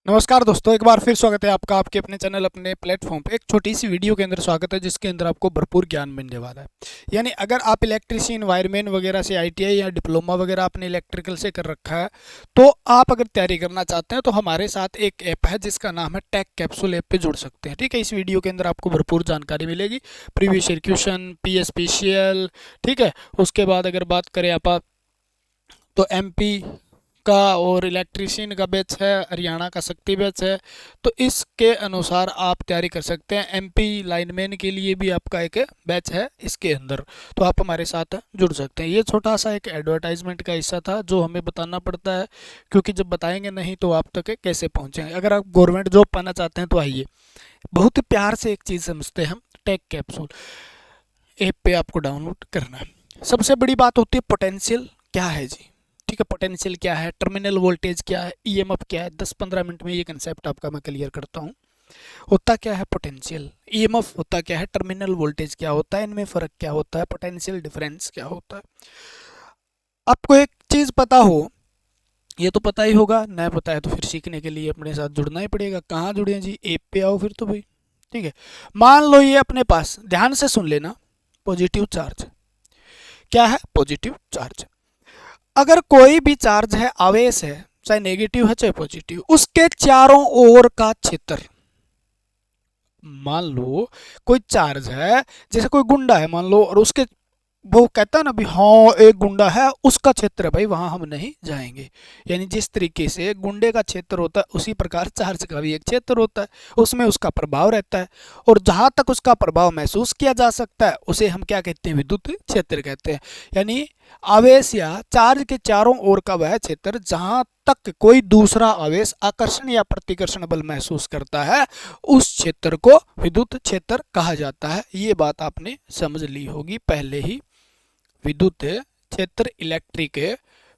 नमस्कार दोस्तों, एक बार फिर स्वागत है आपका आपके अपने चैनल अपने प्लेटफॉर्म पे। एक छोटी सी वीडियो के अंदर स्वागत है जिसके अंदर आपको भरपूर ज्ञान मिलने वाला है। यानी अगर आप इलेक्ट्रिशियन वायरमैन वगैरह से आईटीआई या डिप्लोमा वगैरह आपने इलेक्ट्रिकल से कर रखा है, तो आप अगर तैयारी करना चाहते हैं तो हमारे साथ एक ऐप है जिसका नाम है टेक कैप्सूल। ऐप पे जुड़ सकते हैं। ठीक है, इस वीडियो के अंदर आपको भरपूर जानकारी मिलेगी, प्रीवियस ईयर क्वेश्चन, पीएसपीसीएल। ठीक है, उसके बाद अगर बात करें आप तो एमपी का और इलेक्ट्रिशियन का बैच है, हरियाणा का शक्ति बैच है। तो इसके अनुसार आप तैयारी कर सकते हैं। एमपी लाइनमैन के लिए भी आपका एक बैच है इसके अंदर, तो आप हमारे साथ जुड़ सकते हैं। ये छोटा सा एक एडवर्टाइजमेंट का हिस्सा था जो हमें बताना पड़ता है, क्योंकि जब बताएंगे नहीं तो आप तक कैसे पहुँचेंगे। अगर आप गवर्नमेंट जॉब पाना चाहते हैं तो आइए, बहुत ही प्यार से एक चीज़ समझते हैं हम। टेक कैप्सूल ऐप पे आपको डाउनलोड करना है। सबसे बड़ी बात होती है पोटेंशियल क्या है जी। ठीक है, पोटेंशियल क्या है, टर्मिनल वोल्टेज क्या है, ईएमएफ क्या है। 10-15 मिनट में ये कंसेप्ट आपका मैं क्लियर करता हूँ। होता क्या है पोटेंशियल, ईएमएफ होता क्या है, टर्मिनल वोल्टेज क्या होता है, इनमें फ़र्क क्या होता है, पोटेंशियल डिफरेंस क्या होता है। आपको एक चीज़ पता हो, ये तो पता ही होगा, नहीं पता है तो फिर सीखने के लिए अपने साथ जुड़ना ही पड़ेगा। कहाँ जुड़े जी, ऐप पे आओ फिर तो भाई। ठीक है, मान लो ये अपने पास, ध्यान से सुन लेना, पॉजिटिव चार्ज। क्या है पॉजिटिव चार्ज? अगर कोई भी चार्ज है, आवेश है, चाहे नेगेटिव है चाहे पॉजिटिव, उसके चारों ओर का क्षेत्र, मान लो कोई चार्ज है, जैसे कोई गुंडा है मान लो, और उसके वो कहता है ना भी हाँ एक गुंडा है, उसका क्षेत्र है भाई, वहां हम नहीं जाएंगे। यानी जिस तरीके से गुंडे का क्षेत्र होता है उसी प्रकार चार्ज का भी एक क्षेत्र होता है, उसमें उसका प्रभाव रहता है। और जहां तक उसका प्रभाव महसूस किया जा सकता है उसे हम क्या कहते हैं, विद्युत क्षेत्र कहते हैं। यानी आवेश या चार्ज के चारों ओर का वह क्षेत्र जहां तक कोई दूसरा आवेश आकर्षण या प्रतिकर्षण बल महसूस करता है, उस क्षेत्र को विद्युत क्षेत्र कहा जाता है। ये बात आपने समझ ली होगी पहले ही। विद्युत क्षेत्र, इलेक्ट्रिक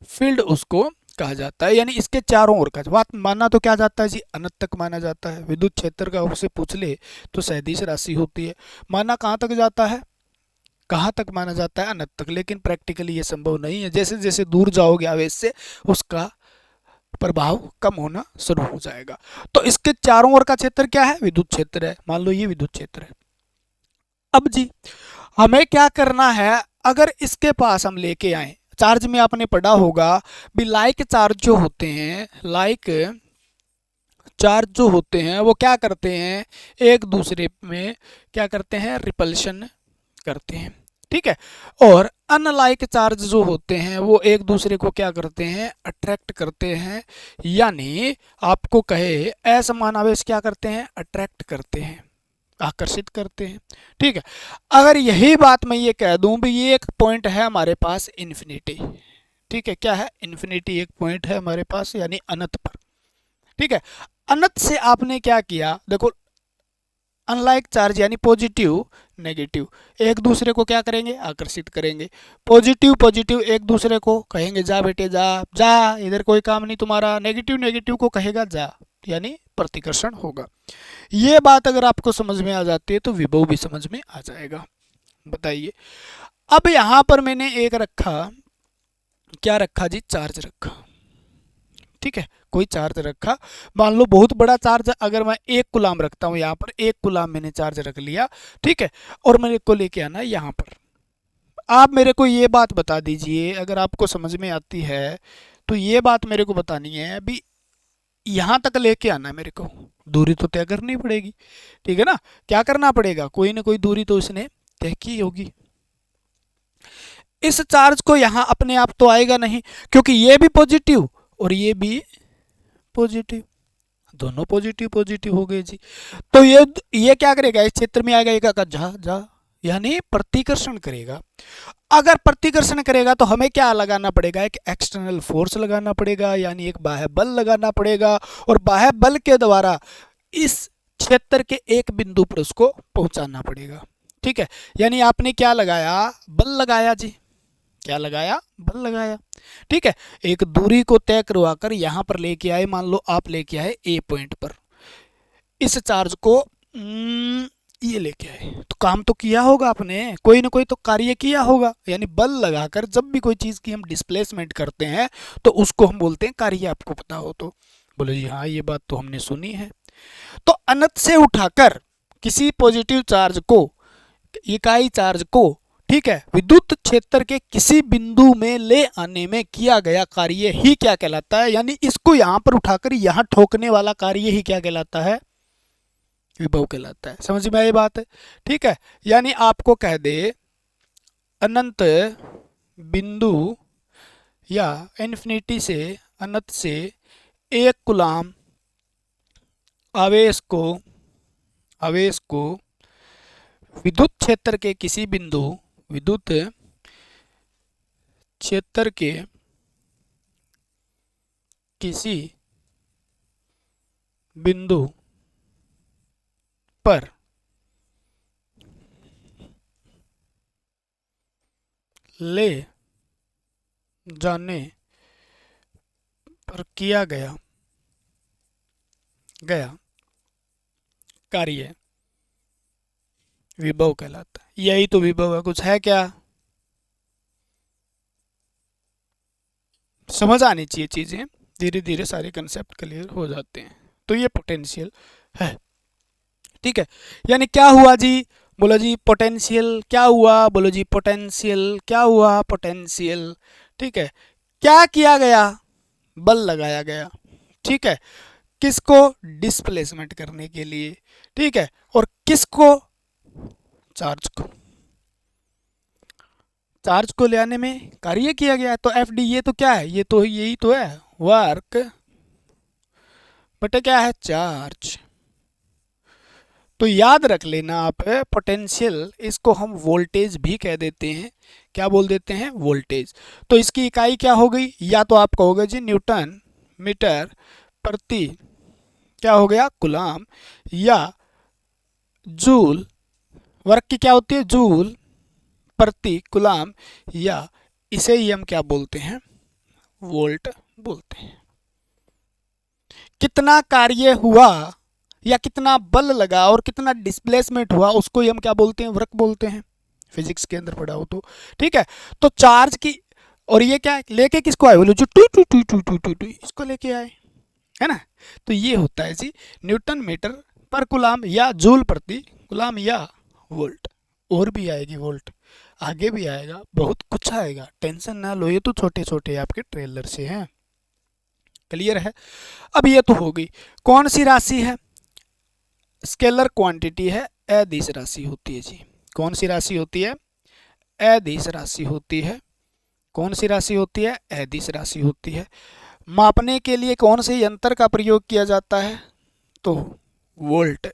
फील्ड उसको कहा जाता है। यानी इसके चारों ओर का बात माना तो क्या जाता है जी, अनंत तक माना जाता है। विद्युत क्षेत्र का उससे पूछ ले तो सदिश राशि होती है। माना कहाँ तक जाता है, कहाँ तक माना जाता है, अनंत तक। लेकिन प्रैक्टिकली ये संभव नहीं है। जैसे जैसे दूर जाओगे आवेश से उसका प्रभाव कम होना शुरू हो जाएगा। तो इसके चारों ओर का क्षेत्र क्या है, विद्युत क्षेत्र है। मान लो ये विद्युत क्षेत्र है। अब जी हमें क्या करना है, अगर इसके पास हम लेके आए, चार्ज में आपने पढ़ा होगा भी लाइक चार्ज जो होते हैं, लाइक चार्ज जो होते हैं वो क्या करते हैं, एक दूसरे में क्या करते हैं, रिपल्शन करते हैं। ठीक है, और अनलाइक चार्ज जो होते हैं वो एक दूसरे को क्या करते हैं, अट्रैक्ट करते हैं। यानी आपको कहे असमान आवेश क्या करते हैं, अट्रैक्ट करते हैं, आकर्षित करते हैं। ठीक है, अगर यही बात मैं ये कह दूं भी ये एक पॉइंट है हमारे पास इन्फिनिटी। ठीक है, क्या है, इन्फिनिटी एक पॉइंट है हमारे पास, यानी अनंत पर। ठीक है, अनंत से आपने क्या किया, देखो अनलाइक चार्ज यानी पॉजिटिव नेगेटिव एक दूसरे को क्या करेंगे, आकर्षित करेंगे। पॉजिटिव पॉजिटिव एक दूसरे को कहेंगे जा बेटे जा जा, इधर कोई काम नहीं तुम्हारा। नेगेटिव नेगेटिव को कहेगा जा, यानी प्रतिकर्षण होगा। ये बात अगर आपको समझ में आ जाती है तो विभव भी समझ में आ जाएगा। बताइए, अब यहां पर मैंने एक रखा, क्या रखा जी, चार्ज रखा। ठीक है, कोई चार्ज रखा, मान लो बहुत बड़ा चार्ज, अगर मैं 1 कूलाम रखता हूं यहाँ पर, 1 कूलाम मैंने चार्ज रख लिया। ठीक है, और मेरे को लेके आना है यहाँ पर। आप मेरे को ये बात बता दीजिए, अगर आपको समझ में आती है तो ये बात मेरे को बतानी है। अभी यहाँ तक लेके आना है मेरे को, दूरी तो तय करनी पड़ेगी। ठीक है ना, क्या करना पड़ेगा, कोई ना कोई दूरी तो इसने तय की होगी। इस चार्ज को यहाँ अपने आप तो आएगा नहीं, क्योंकि ये भी पॉजिटिव और ये भी पॉजिटिव, दोनों पॉजिटिव पॉजिटिव हो गए जी। तो ये क्या करेगा, इस क्षेत्र में आएगा, एक जा जा, यानी प्रतिकर्षण करेगा। अगर प्रतिकर्षण करेगा तो हमें क्या लगाना पड़ेगा, एक एक्सटर्नल फोर्स लगाना पड़ेगा, यानी एक बाह्य बल लगाना पड़ेगा। और बाह्य बल के द्वारा इस क्षेत्र के एक बिंदु पर उसको पहुंचाना पड़ेगा। ठीक है, यानी आपने क्या लगाया, बल लगाया जी, क्या लगाया, बल लगाया। ठीक है, एक दूरी को तय करवाकर यहां पर लेके आए, मान लो आप लेके आए ए पॉइंट पर, इस चार्ज को ये लेके आए, तो काम तो किया होगा आपने, कोई ना कोई तो कार्य किया होगा। यानी बल लगाकर जब भी कोई चीज़ की हम डिस्प्लेसमेंट करते हैं तो उसको हम बोलते हैं कार्य, आपको पता हो तो। बोले जी हाँ, ये बात तो हमने सुनी है। तो अनंत से उठाकर किसी पॉजिटिव चार्ज को, इकाई चार्ज को, ठीक है, विद्युत क्षेत्र के किसी बिंदु में ले आने में किया गया कार्य ही क्या कहलाता है, यानी इसको यहां पर उठाकर यहां ठोकने वाला कार्य ही क्या कहलाता है, विभव कहलाता है। समझ में आई बात है? ठीक है, यानी आपको कह दे अनंत बिंदु या इन्फिनिटी से, अनंत से 1 कूलाम आवेश को विद्युत क्षेत्र के किसी बिंदु, विद्युत क्षेत्र के किसी बिंदु पर ले जाने पर किया गया कार्य विभव कहलाता है। यही तो विभव है, कुछ है क्या? समझ आनी चाहिए चीजें, धीरे धीरे सारे कंसेप्ट क्लियर हो जाते हैं। तो ये पोटेंशियल है, ठीक है। यानी क्या हुआ जी? बोलो जी पोटेंशियल क्या हुआ? बोलो जी पोटेंशियल क्या हुआ? पोटेंशियल, ठीक है। क्या किया गया? बल लगाया गया, ठीक है। किसको? डिस्प्लेसमेंट करने के लिए, ठीक है। और किसको? चार्ज को, चार्ज को ले आने में कार्य किया गया। तो एफ डी ये तो क्या है? ये तो यही तो है, वर्क बटे क्या है? चार्ज। तो याद रख लेना आप, पोटेंशियल इसको हम वोल्टेज भी कह देते हैं। क्या बोल देते हैं? वोल्टेज। तो इसकी इकाई क्या हो गई? या तो आप कहोगे जी न्यूटन मीटर प्रति, क्या हो गया? कूलाम, या जूल, वर्क की क्या होती है? जूल प्रति कूलाम, या इसे ही हम क्या बोलते हैं? वोल्ट बोलते हैं। कितना कार्य हुआ या कितना बल लगा और कितना डिस्प्लेसमेंट हुआ, उसको ही हम क्या बोलते हैं? वर्क बोलते हैं। फिजिक्स के अंदर पढ़ा हो तो, ठीक है। तो चार्ज की, और ये क्या लेके किसको आए? बोलो जो two two two two two two two इसको लेके आए, है ना। तो ये होता है जी न्यूटन मीटर पर कूलाम, या जूल प्रति कूलाम, या वोल्ट। और भी आएगी वोल्ट, आगे भी आएगा, बहुत कुछ आएगा, टेंशन ना लो। ये तो छोटे छोटे आपके ट्रेलर से हैं, क्लियर है। अब ये तो हो गई। कौन सी राशि है? स्केलर क्वांटिटी है, अदिश राशि होती है जी। कौन सी राशि होती है? अदिश राशि होती है। कौन सी राशि होती है? अदिश राशि होती है। मापने के लिए कौन से यंत्र का प्रयोग किया जाता है? तो वोल्ट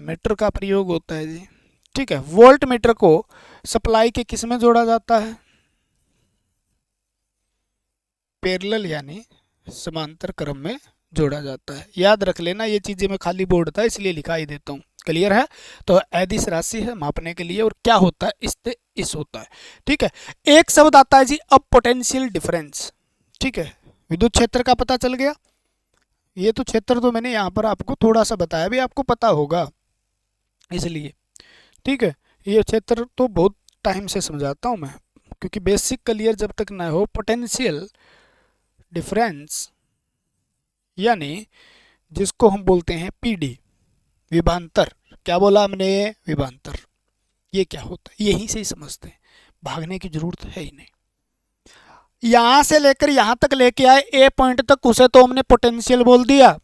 मीटर का प्रयोग होता है जी, ठीक है। वोल्ट मीटर को सप्लाई के किस में जोड़ा जाता है? पैरेलल यानी समांतर क्रम में जोड़ा जाता है। याद रख लेना, ये चीजें मैं खाली बोर्ड था इसलिए लिखा ही देता हूँ, क्लियर है। तो अदिश राशि है मापने के लिए, और क्या होता है? इस होता है, ठीक है। एक शब्द आता है जी अब पोटेंशियल डिफरेंस, ठीक है। विद्युत क्षेत्र का पता चल गया। ये तो क्षेत्र तो मैंने यहाँ पर आपको थोड़ा सा बताया, भी आपको पता होगा इसलिए, ठीक है। ये क्षेत्र तो बहुत टाइम से समझाता हूँ मैं, क्योंकि बेसिक क्लियर जब तक ना हो। पोटेंशियल डिफरेंस यानी जिसको हम बोलते हैं पीडी, विभवांतर। क्या बोला हमने? विभवांतर। ये क्या होता है? यहीं से ही समझते हैं, भागने की जरूरत है ही नहीं। यहां से लेकर यहां तक लेके आए ए पॉइंट तक, उसे तो हमने पोटेंशियल बोल दिया,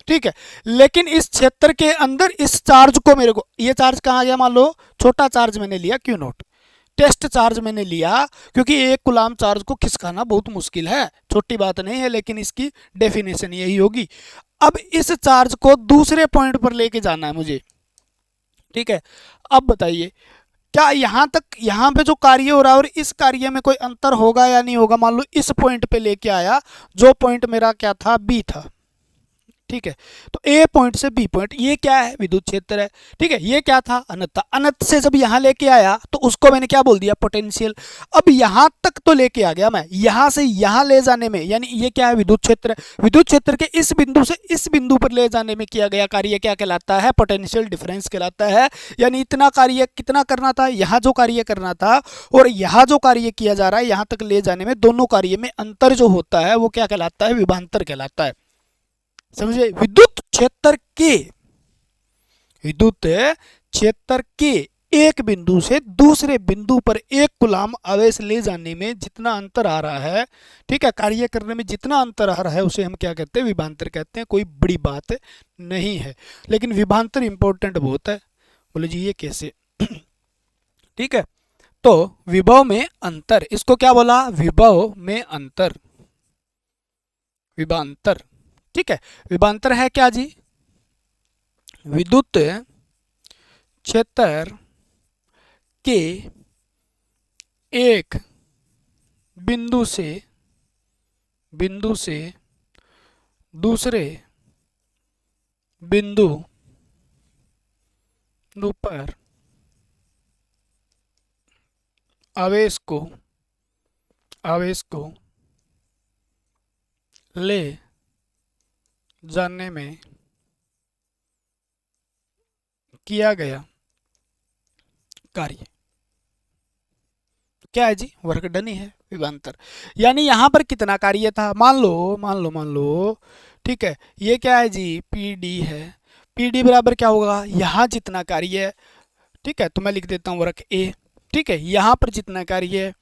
ठीक है। लेकिन इस क्षेत्र के अंदर इस चार्ज को, मेरे को ये चार्ज कहाँ गया? मान लो छोटा चार्ज मैंने लिया, क्यू नॉट, टेस्ट चार्ज मैंने लिया, क्योंकि एक कूलाम चार्ज को खिसकाना बहुत मुश्किल है, छोटी बात नहीं है, लेकिन इसकी डेफिनेशन यही होगी। अब इस चार्ज को दूसरे पॉइंट पर लेके जाना है मुझे, ठीक है। अब बताइए क्या यहाँ तक, यहाँ पे जो कार्य हो रहा है और इस कार्य में कोई अंतर होगा या नहीं होगा? मान लो इस पॉइंट पे लेके आया, जो पॉइंट मेरा क्या था? बी था, ठीक है। तो ए पॉइंट से बी पॉइंट, ये क्या है? विद्युत क्षेत्र है, ठीक है। ये क्या था? अनंत था। अनंत से जब यहाँ लेके आया तो उसको मैंने क्या बोल दिया? पोटेंशियल। अब यहाँ तक तो लेके आ गया मैं, यहाँ से यहाँ ले जाने में, यानी ये क्या है? विद्युत क्षेत्र। विद्युत क्षेत्र के इस बिंदु से इस बिंदु पर ले जाने में किया गया कार्य क्या कहलाता है? पोटेंशियल डिफरेंस कहलाता है। यानी इतना कार्य कितना करना था? यहाँ जो कार्य करना था और यहाँ जो कार्य किया जा रहा है, यहाँ तक ले जाने में दोनों कार्य में अंतर जो होता है वो क्या कहलाता है? विभवांतर कहलाता है। समझे? विद्युत क्षेत्र के एक बिंदु से दूसरे बिंदु पर एक कूलाम आवेश ले जाने में जितना अंतर आ रहा है, ठीक है, कार्य करने में जितना अंतर आ रहा है उसे हम क्या कहते हैं? विभवांतर कहते हैं। कोई बड़ी बात नहीं है, लेकिन विभवांतर इंपॉर्टेंट बहुत है। बोले जी ये कैसे? ठीक है, तो विभव में अंतर, इसको क्या बोला? विभव में अंतर, विभवांतर। ठीक है, विभवांतर है क्या जी? विद्युत क्षेत्र के एक बिंदु से दूसरे बिंदु पर आवेश को ले जाने में किया गया कार्य क्या है जी? वर्क डन ही है, विभवांतर। यानी यहां पर कितना कार्य था? मान लो, ठीक है, ये क्या है जी? PD है। PD बराबर क्या होगा? यहाँ जितना कार्य है, ठीक है, तो मैं लिख देता हूँ वर्क A। ठीक है, यहाँ पर जितना कार्य है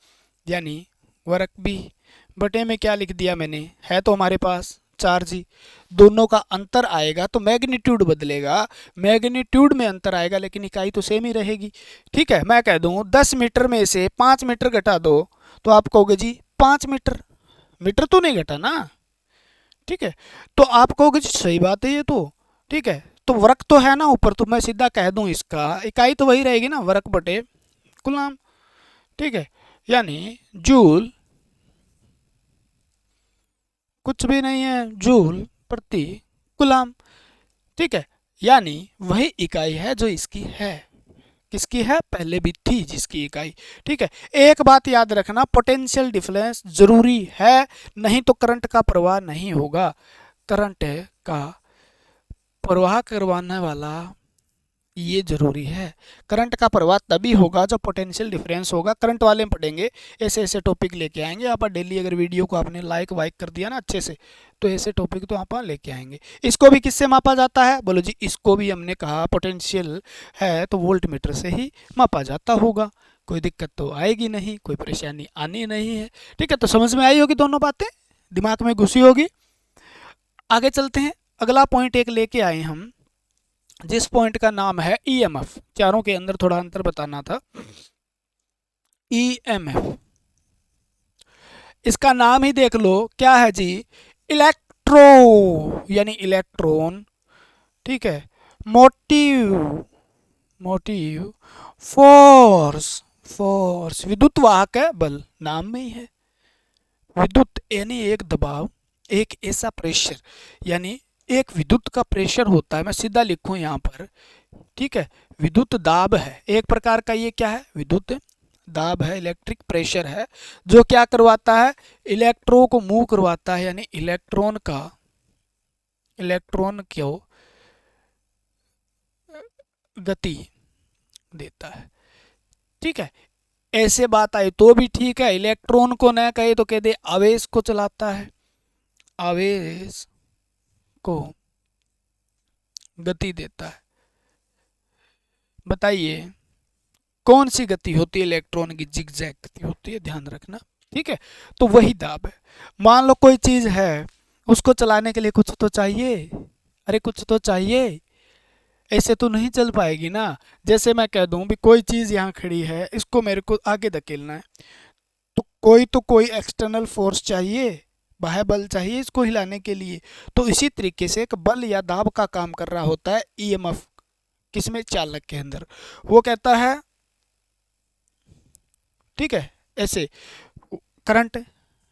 यानी वर्क B बटे में क्या लिख दिया मैंने? है तो हमारे पास चार्ज ही, दोनों का अंतर आएगा तो मैग्नीट्यूड बदलेगा, मैग्नीट्यूड में अंतर आएगा लेकिन इकाई तो सेम ही रहेगी। ठीक है, मैं कह दूं 10 मीटर में से 5 मीटर घटा दो तो आप कहोगे जी 5 मीटर, मीटर तो नहीं घटा ना। ठीक है, तो आप कहोगे जी सही बात है ये तो। ठीक है, तो वर्क तो है ना ऊपर, तो मैं सीधा कह दूं इसका इकाई तो वही रहेगी ना, वर्क बटे कूलाम। ठीक है, यानी जूल कुछ भी नहीं है, जूल प्रति कूलाम। ठीक है, यानी वही इकाई है जो इसकी है। किसकी है? पहले भी थी जिसकी इकाई। ठीक है, एक बात याद रखना, पोटेंशियल डिफरेंस जरूरी है, नहीं तो करंट का प्रवाह नहीं होगा। करंट का प्रवाह करवाने वाला ये जरूरी है। करंट का प्रवाह तभी होगा जब पोटेंशियल डिफरेंस होगा। करंट वाले में पढ़ेंगे, ऐसे ऐसे टॉपिक लेके आएंगे। आप डेली अगर वीडियो को आपने लाइक वाइक कर दिया ना अच्छे से, तो ऐसे टॉपिक तो आप लेके आएंगे। इसको भी किससे मापा जाता है? बोलो जी इसको भी हमने कहा पोटेंशियल है तो वोल्ट मीटर से ही मापा जाता होगा। कोई दिक्कत तो आएगी नहीं, कोई परेशानी आनी नहीं है। ठीक है, तो समझ में आई होगी दोनों बातें, दिमाग में घुसी होगी। आगे चलते हैं, अगला पॉइंट एक लेके आए हम, जिस पॉइंट का नाम है EMF। चारों के अंदर थोड़ा अंतर बताना था। EMF, इसका नाम ही देख लो क्या है जी? इलेक्ट्रो यानी इलेक्ट्रॉन। ठीक है, मोटिव फोर्स विद्युत वाहक है, बल नाम में ही है। विद्युत यानी एक दबाव, एक ऐसा प्रेशर, यानी एक विद्युत का प्रेशर होता है। मैं सीधा लिखूं यहाँ पर, ठीक है, विद्युत दाब है एक प्रकार का। ये क्या है? विद्युत दाब है, इलेक्ट्रिक प्रेशर है, जो क्या करवाता है? इलेक्ट्रो को मूव करवाता है, यानी इलेक्ट्रॉन को गति देता है। ठीक है, ऐसे बात आई तो भी ठीक है, इलेक्ट्रॉन को न कहे तो कह दे आवेश को चलाता है, आवेश को गति देता है। बताइए कौन सी गति होती है इलेक्ट्रॉन की? जिगजैग गति होती है, ध्यान रखना। ठीक है, तो वही दाब है। मान लो कोई चीज है, उसको चलाने के लिए कुछ तो चाहिए, अरे कुछ तो चाहिए, ऐसे तो नहीं चल पाएगी ना। जैसे मैं कह दूं भी कोई चीज यहाँ खड़ी है, इसको मेरे को आगे धकेलना है, तो कोई एक्सटर्नल फोर्स चाहिए, बाह्य बल चाहिए इसको हिलाने के लिए। तो इसी तरीके से एक बल या दाब का काम कर रहा होता है EMF, किसमें? चालक के अंदर। वो कहता है, ठीक है, ऐसे करंट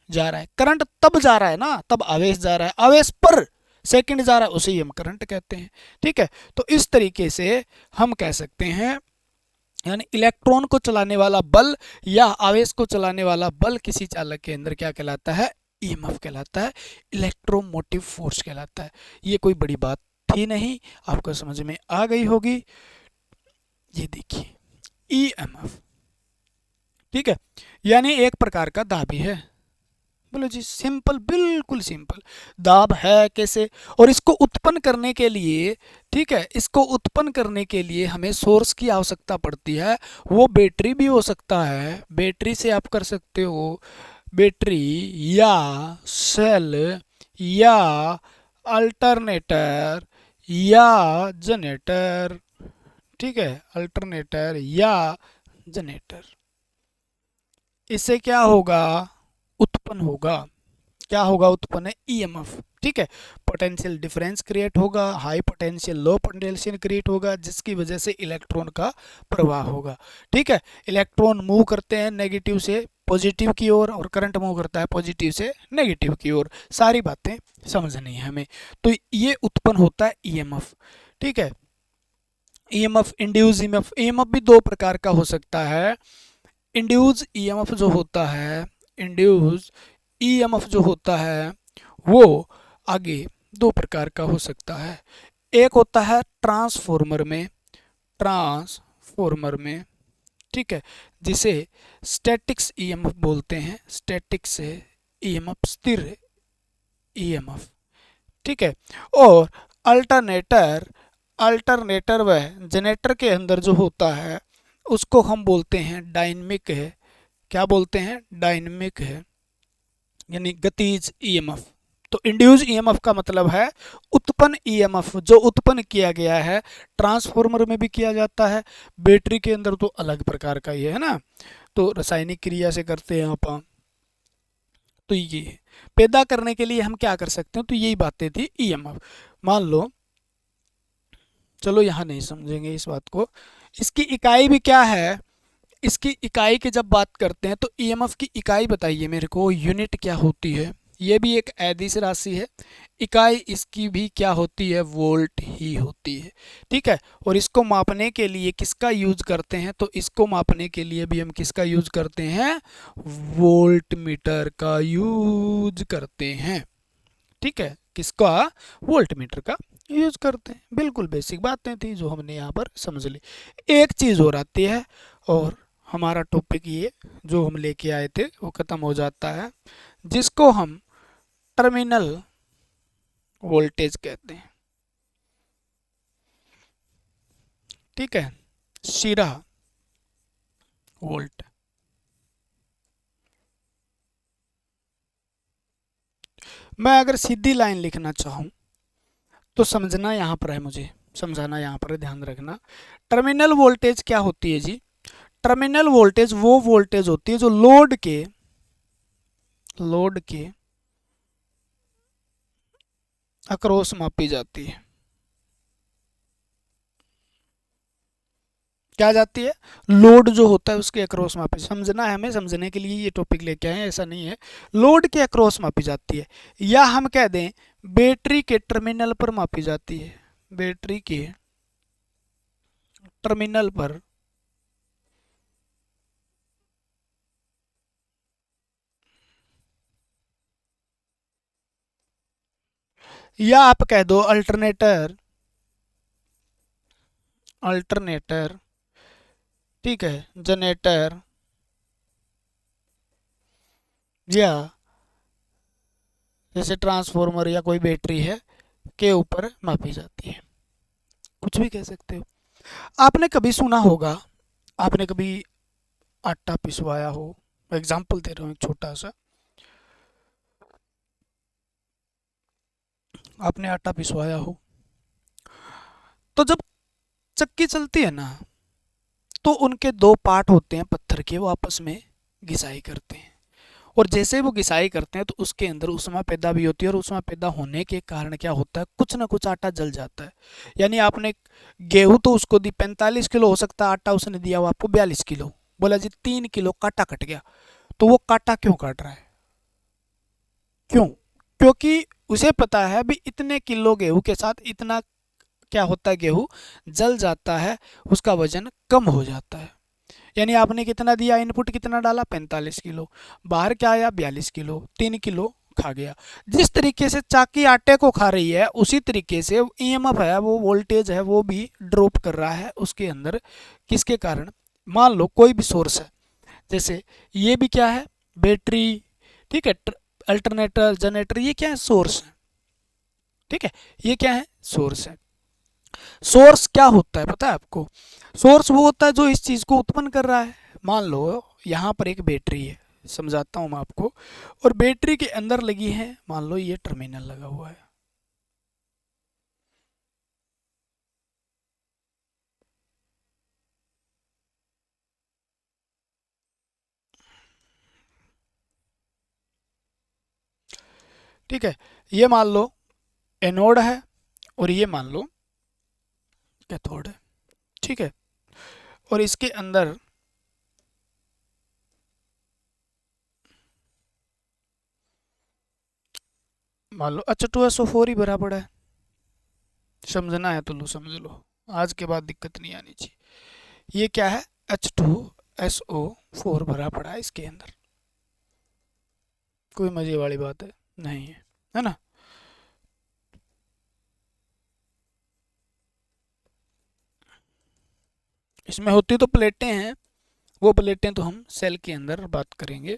जा रहा है, करंट तब जा रहा है ना, तब आवेश जा रहा है, आवेश पर सेकंड जा रहा है, उसे ही हम करंट कहते हैं। ठीक है, तो इस तरीके से हम कह सकते हैं, यानी इलेक्ट्रॉन को चलाने वाला बल या आवेश को चलाने वाला बल किसी चालक के अंदर क्या कहलाता है? EMF कहलाता है, इलेक्ट्रोमोटिव फोर्स कहलाता है। ये कोई बड़ी बात थी नहीं, आपको समझ में आ गई होगी। ये देखिए EMF, ठीक है, यानी एक प्रकार का दाबी है, बोलो जी सिंपल, बिल्कुल सिंपल। दाब है कैसे, और इसको उत्पन्न करने के लिए, ठीक है, इसको उत्पन्न करने के लिए हमें सोर्स की आवश्यकता पड़ती है। वो बैटरी भी हो सकता है, बैटरी से आप कर सकते हो, बैटरी या सेल या अल्टरनेटर या जनरेटर, ठीक है, अल्टरनेटर या जनरेटर। इससे क्या होगा, उत्पन्न होगा, क्या होगा, उत्पन्न है ईएमएफ, ठीक है। पोटेंशियल डिफरेंस क्रिएट होगा, high potential low potential create होगा, जिसकी वजह से इलेक्ट्रॉन का प्रवाह होगा, ठीक है। इलेक्ट्रॉन मूव करते हैं नेगेटिव से पॉजिटिव की ओर, और करंट मूव करता है पॉजिटिव से नेगेटिव की ओर। सारी बातें समझनी है हमें। तो ये उत्पन्न होता है ईएमएफ, ठीक है। ईएमएफ, इंड्यूस ईएमएफ, ईएमएफ भी दो प्रकार का हो सकता है। इंड्यूस ईएमएफ जो होता है, इंड्यूस ईएमएफ जो होता है वो आगे दो प्रकार का हो सकता है। एक होता है ट्रांसफॉर्मर में, ट्रांसफॉर्मर में, ठीक है, जिसे स्टैटिक्स ईएमएफ बोलते हैं। स्टैटिक से ईएमएफ स्थिर ईएमएफ, ठीक है। और अल्टरनेटर, अल्टरनेटर व जनरेटर के अंदर जो होता है उसको हम बोलते हैं डायनेमिक है। क्या बोलते हैं, डायनेमिक है, यानी गतिज ईएमएफ। तो इंड्यूस ईएमएफ का मतलब है उत्पन्न ईएमएफ, जो उत्पन्न किया गया है। ट्रांसफॉर्मर में भी किया जाता है, बैटरी के अंदर तो अलग प्रकार का ये है ना, तो रासायनिक क्रिया से करते हैं अपन। तो ये पैदा करने के लिए हम क्या कर सकते हैं, तो यही बातें थी ईएमएफ। मान लो, चलो यहाँ नहीं समझेंगे इस बात को, इसकी इकाई भी क्या है, इसकी इकाई की जब बात करते हैं तो ईएमएफ की इकाई बताइए मेरे को, यूनिट क्या होती है। ये भी एक अदिश राशि है, इकाई इसकी भी क्या होती है, वोल्ट ही होती है, ठीक है। और इसको मापने के लिए किसका यूज करते हैं, तो इसको मापने के लिए भी हम किसका यूज करते हैं, वोल्ट मीटर का यूज करते हैं, ठीक है। किसका, वोल्ट मीटर का यूज करते हैं। बिल्कुल बेसिक बातें थी जो हमने यहाँ पर समझ ली। एक चीज़ और आती है और हमारा टॉपिक ये जो हम लेके आए थे वो ख़त्म हो जाता है, जिसको हम टर्मिनल वोल्टेज कहते हैं, ठीक है, शिरा वोल्ट। मैं अगर सीधी लाइन लिखना चाहूँ तो समझना यहाँ पर है, मुझे समझाना यहाँ पर है, ध्यान रखना। टर्मिनल वोल्टेज क्या होती है जी, टर्मिनल वोल्टेज वो वोल्टेज होती है जो लोड के अक्रॉस मापी जाती है। क्या जाती है, लोड जो होता है उसके अक्रॉस मापी, समझना है हमें, समझने के लिए ये टॉपिक लेके आए हैं, ऐसा नहीं है। लोड के अक्रॉस मापी जाती है, या हम कह दें बैटरी के टर्मिनल पर मापी जाती है, बैटरी के टर्मिनल पर या आप कह दो अल्टरनेटर, अल्टरनेटर, ठीक है, जनरेटर, या जैसे ट्रांसफॉर्मर या कोई बैटरी है के ऊपर मापी जाती है, कुछ भी कह सकते हो। आपने कभी सुना होगा, आपने कभी आटा पिसवाया हो, एग्जाम्पल दे रहा हूँ एक छोटा सा, आपने आटा पिसवाया हो, तो जब चक्की चलती है ना तो उनके दो पार्ट होते हैं पत्थर के, वो आपस में घिसाई करते हैं, और जैसे वो घिसाई करते हैं तो उसके अंदर ऊष्मा पैदा भी होती है, और ऊष्मा पैदा होने के कारण क्या होता है, कुछ ना कुछ आटा जल जाता है। यानी आपने गेहूं तो उसको दी 45 किलो, हो सकता है आटा उसने दिया हो आपको 42 किलो, बोला जी 3 किलो काटा कट गया, तो वो काटा क्यों काट रहा है, क्यों, क्योंकि उसे पता है भी इतने किलो गेहूं के साथ इतना क्या होता है, गेहूं जल जाता है, उसका वजन कम हो जाता है। यानी आपने कितना दिया, इनपुट कितना डाला, 45 किलो, बाहर क्या आया, 42 किलो, 3 किलो खा गया। जिस तरीके से चाकी आटे को खा रही है उसी तरीके से ईएमएफ है, वो वोल्टेज है, वो भी ड्रॉप कर रहा है उसके अंदर। किसके कारण, मान लो कोई भी सोर्स है, जैसे ये भी क्या है, बैटरी, ठीक है, अल्टरनेटर, जनरेटर, ये क्या है? सोर्स है। ठीक है, ये क्या है? सोर्स है। सोर्स क्या होता है पता है आपको? सोर्स वो होता है जो इस चीज को उत्पन्न कर रहा है। मान लो यहाँ पर एक बैटरी है, समझाता हूँ मैं आपको, और बैटरी के अंदर लगी है, मान लो ये टर्मिनल लगा हुआ है। ठीक है, ये मान लो एनोड है और ये मान लो कैथोड है। ठीक है, और इसके अंदर मान लो H2SO4 ही भरा पड़ा है। समझना है तो लो समझ लो, आज के बाद दिक्कत नहीं आनी चाहिए। ये क्या है? H2SO4 भरा पड़ा है इसके अंदर। कोई मजे वाली बात है नहीं है, है ना? इसमें होती तो प्लेटें हैं, वो प्लेटें तो हम सेल के अंदर बात करेंगे।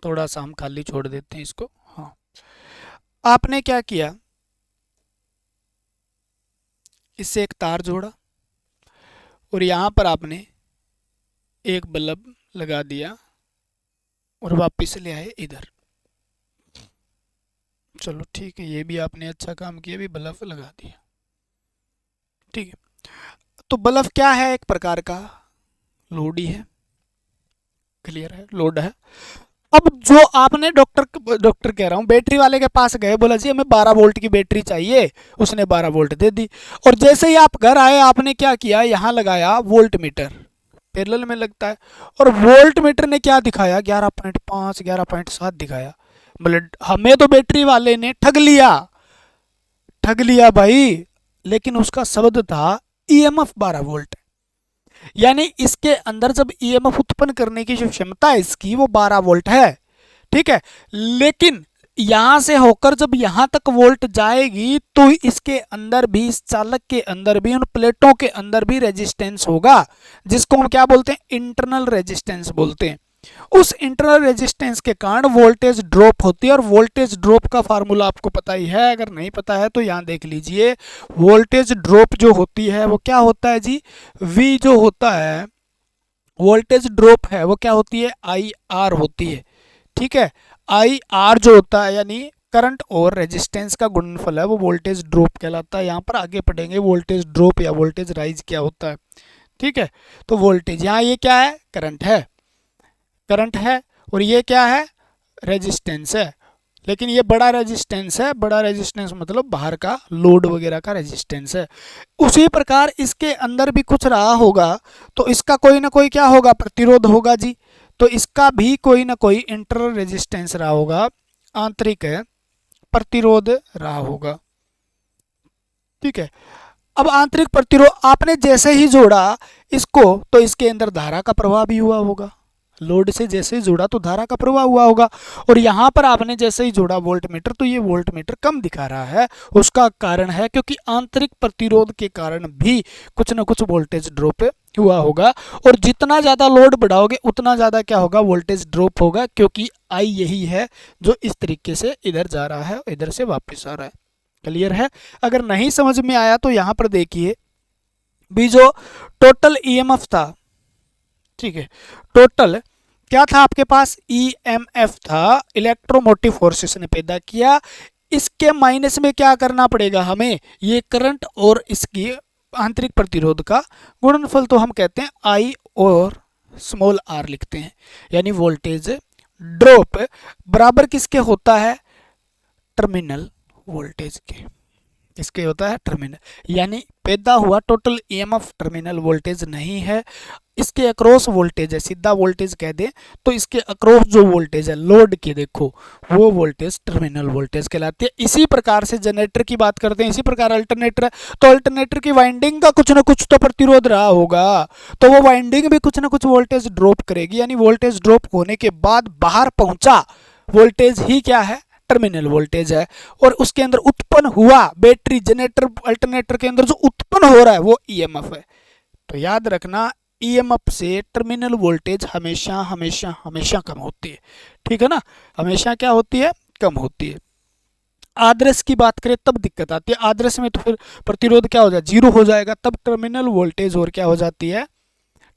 थोड़ा सा हम खाली छोड़ देते हैं इसको। हाँ, आपने क्या किया, इससे एक तार जोड़ा और यहाँ पर आपने एक बल्ब लगा दिया और वापस ले आए इधर। चलो ठीक है, ये भी आपने अच्छा काम किया, भी बल्ब लगा दिया। ठीक है, तो बल्ब क्या है? एक प्रकार का लोड ही है। क्लियर है? लोड है। अब जो आपने डॉक्टर कह रहा हूँ, बैटरी वाले के पास गए, बोला जी हमें 12 वोल्ट की बैटरी चाहिए, उसने 12 वोल्ट दे दी। और जैसे ही आप घर आए, आपने क्या किया, यहाँ लगाया वोल्ट मीटर, पैरेलल में लगता है, और वोल्ट मीटर ने क्या दिखाया? 11.5 11.7 दिखाया। मतलब हमें तो बैटरी वाले ने ठग लिया, ठग लिया भाई। लेकिन उसका शब्द था ईएमएफ 12 वोल्ट, यानी इसके अंदर जब ईएमएफ उत्पन्न करने की जो क्षमता है इसकी, वो 12 वोल्ट है। ठीक है, लेकिन यहां से होकर जब यहां तक वोल्ट जाएगी तो इसके अंदर भी, इस चालक के अंदर भी, उन प्लेटों के अंदर भी रेजिस्टेंस होगा, जिसको हम क्या बोलते हैं? इंटरनल रेजिस्टेंस बोलते हैं। उस इंटरनल रेजिस्टेंस के कारण वोल्टेज ड्रॉप होती है, और वोल्टेज ड्रॉप का फार्मूला आपको पता ही है, अगर नहीं पता है तो यहां देख लीजिए। वोल्टेज ड्रॉप जो होती है वो क्या होता है जी? V जो होता है, वोल्टेज ड्रॉप है, वो क्या होती है? IR होती है। ठीक है, IR जो होता है यानी करंट और रेजिस्टेंस का गुणनफल है, वो वोल्टेज ड्रॉप कहलाता है। यहाँ पर आगे पढ़ेंगे वोल्टेज ड्रॉप या वोल्टेज राइज क्या होता है। ठीक है, तो वोल्टेज, यहाँ ये क्या है? करंट है, करंट है, और ये क्या है? रेजिस्टेंस है। लेकिन ये बड़ा रेजिस्टेंस है, बड़ा रेजिस्टेंस मतलब बाहर का लोड वगैरह का रेजिस्टेंस है। उसी प्रकार इसके अंदर भी कुछ रहा होगा, तो इसका कोई ना कोई क्या होगा? प्रतिरोध होगा जी। तो इसका भी कोई ना कोई इंटरनल रेजिस्टेंस रहा होगा, आंतरिक प्रतिरोध रहा होगा। ठीक है, अब आंतरिक प्रतिरोध आपने जैसे ही जोड़ा इसको, तो इसके अंदर धारा का प्रवाह भी हुआ होगा। लोड से जैसे ही जोड़ा तो धारा का प्रवाह हुआ होगा। और यहाँ पर आपने जैसे ही जोड़ा वोल्ट मीटर, तो ये वोल्ट मीटर कम दिखा रहा है। उसका कारण है क्योंकि आंतरिक प्रतिरोध के कारण भी कुछ ना कुछ वोल्टेज ड्रॉप हुआ होगा, और जितना ज़्यादा लोड बढ़ाओगे उतना ज़्यादा क्या होगा? वोल्टेज ड्रॉप होगा, क्योंकि I यही है जो इस तरीके से इधर जा रहा है, इधर से वापस आ रहा है। क्लियर है? अगर नहीं समझ में आया तो यहाँ पर देखिए, भी जो टोटल EMF था, ठीक है, टोटल क्या था आपके पास? EMF था, इलेक्ट्रोमोटिव फोर्सेस ने पैदा किया। इसके माइनस में क्या करना पड़ेगा हमें? ये करंट और इसकी आंतरिक प्रतिरोध का गुणनफल, तो हम कहते हैं I और स्मॉल r लिखते हैं, यानी वोल्टेज ड्रॉप बराबर किसके होता है? टर्मिनल वोल्टेज के। किसके होता है? टर्मिनल, यानी पैदा हुआ टोटल EMF टर्मिनल वोल्टेज नहीं है, इसके अक्रॉस वोल्टेज है। सीधा वोल्टेज कह दें तो इसके अक्रॉस जो वोल्टेज है लोड के, देखो वो वोल्टेज टर्मिनल वोल्टेज कहलाती है। इसी प्रकार से जनरेटर की बात करते हैं, इसी प्रकार अल्टरनेटर है, तो अल्टरनेटर की वाइंडिंग का कुछ ना कुछ तो प्रतिरोध रहा होगा, तो वो वाइंडिंग भी कुछ ना कुछ वोल्टेज ड्रॉप करेगी, यानी वोल्टेज ड्रॉप होने के बाद बाहर पहुंचा वोल्टेज ही क्या है? टर्मिनल वोल्टेज है। और उसके अंदर उत्पन्न हुआ बैटरी, जनरेटर, अल्टरनेटर के अंदर जो उत्पन्न हो रहा है वो EMF है। तो याद रखना, ईएमएफ से टर्मिनल वोल्टेज हमेशा हमेशा हमेशा कम होती है, ठीक है ना, हमेशा क्या होती है, कम होती है। आदर्श की बात करें तब दिक्कत आती है, आदर्श में तो फिर प्रतिरोध क्या हो जाए, जीरो हो जाएगा, तब टर्मिनल वोल्टेज और क्या हो जाती है,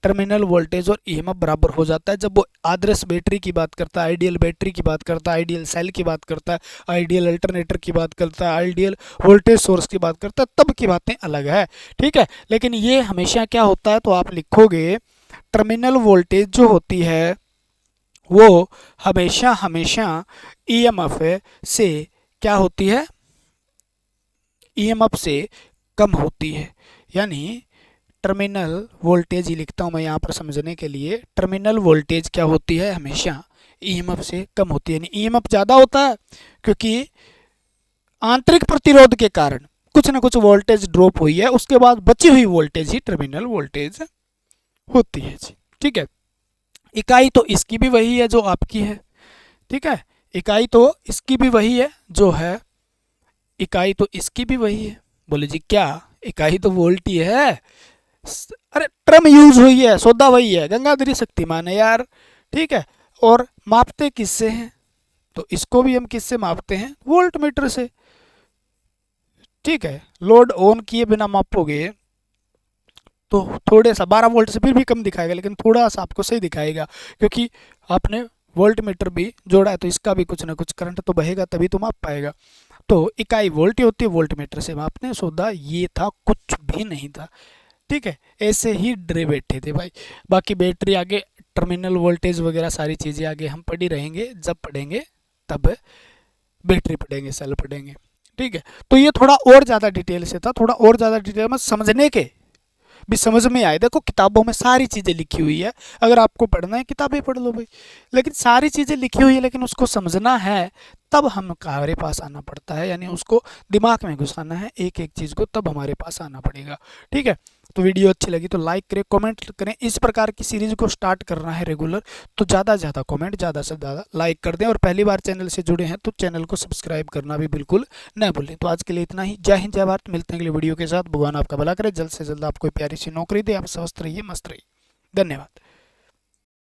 टर्मिनल वोल्टेज और ईएमएफ बराबर हो जाता है। जब वो आदर्श बैटरी की बात करता है, आइडियल बैटरी की बात करता है, आइडियल सेल की बात करता है, आइडियल अल्टरनेटर की बात करता है, आइडियल वोल्टेज सोर्स की बात करता है, तब की बातें अलग है, ठीक है। लेकिन ये हमेशा क्या होता है, तो आप लिखोगे टर्मिनल वोल्टेज जो होती है वो हमेशा हमेशा ईएमएफ से क्या होती है, ईएमएफ से कम होती है। यानी टर्मिनल वोल्टेज ही लिखता हूं मैं यहाँ पर समझने के लिए, टर्मिनल वोल्टेज क्या होती है, हमेशा ईएमएफ से कम होती है। यानी ईएमएफ ज़्यादा होता है क्योंकि आंतरिक प्रतिरोध के कारण कुछ ना कुछ वोल्टेज ड्रॉप हुई है, उसके बाद बची हुई वोल्टेज ही टर्मिनल वोल्टेज होती है जी, ठीक है। इकाई तो इसकी भी वही है जो आपकी है, ठीक है, इकाई तो इसकी भी वही है जो है, इकाई तो इसकी भी वही है। बोले जी क्या, इकाई तो वोल्ट ही है, अरे टर्म यूज हुई है, सौदा वही है, गंगाधरी शक्तिमान है यार, ठीक है। और मापते किससे हैं, तो इसको भी हम किससे मापते हैं, वोल्ट मीटर से, ठीक है। लोड ऑन किए बिना मापोगे तो थोड़े सा 12 वोल्ट से फिर भी कम दिखाएगा, लेकिन थोड़ा सा आपको सही दिखाएगा क्योंकि आपने वोल्ट मीटर भी जोड़ा है, तो इसका भी कुछ ना कुछ करंट तो बहेगा तभी तो माप पाएगा। तो इकाई वोल्ट ही होती है, वोल्ट मीटर से मापते हैं, सौदा ये था, कुछ भी नहीं था, ठीक है। ऐसे ही डरे बैठे थे भाई। बाकी बैटरी आगे, टर्मिनल वोल्टेज वगैरह सारी चीज़ें आगे हम पढ़ी रहेंगे, जब पढ़ेंगे तब बैटरी पढ़ेंगे, सेल पढ़ेंगे, ठीक है। तो ये थोड़ा और ज़्यादा डिटेल से था, थोड़ा और ज़्यादा डिटेल में समझने के भी समझ में आए। देखो किताबों में सारी चीज़ें लिखी हुई है, अगर आपको पढ़ना है किताबें पढ़ लो भाई, लेकिन सारी चीज़ें लिखी हुई है, लेकिन उसको समझना है तब हमारे पास आना पड़ता है, यानी उसको दिमाग में घुसाना है एक एक चीज़ को, तब हमारे पास आना पड़ेगा, ठीक है। तो वीडियो अच्छी लगी तो लाइक करें, कमेंट करें, इस प्रकार की सीरीज को स्टार्ट करना है रेगुलर, तो ज़्यादा से ज़्यादा कमेंट, ज़्यादा से ज़्यादा लाइक कर दें, और पहली बार चैनल से जुड़े हैं तो चैनल को सब्सक्राइब करना भी बिल्कुल न भूलें। तो आज के लिए इतना ही, जय हिंद जय भारत, मिलते हैं अगले वीडियो के साथ, भगवान आपका भला करे, जल्द से जल्द आपको प्यारी सी नौकरी दे, आप स्वस्थ रहिए, मस्त रहिए, धन्यवाद।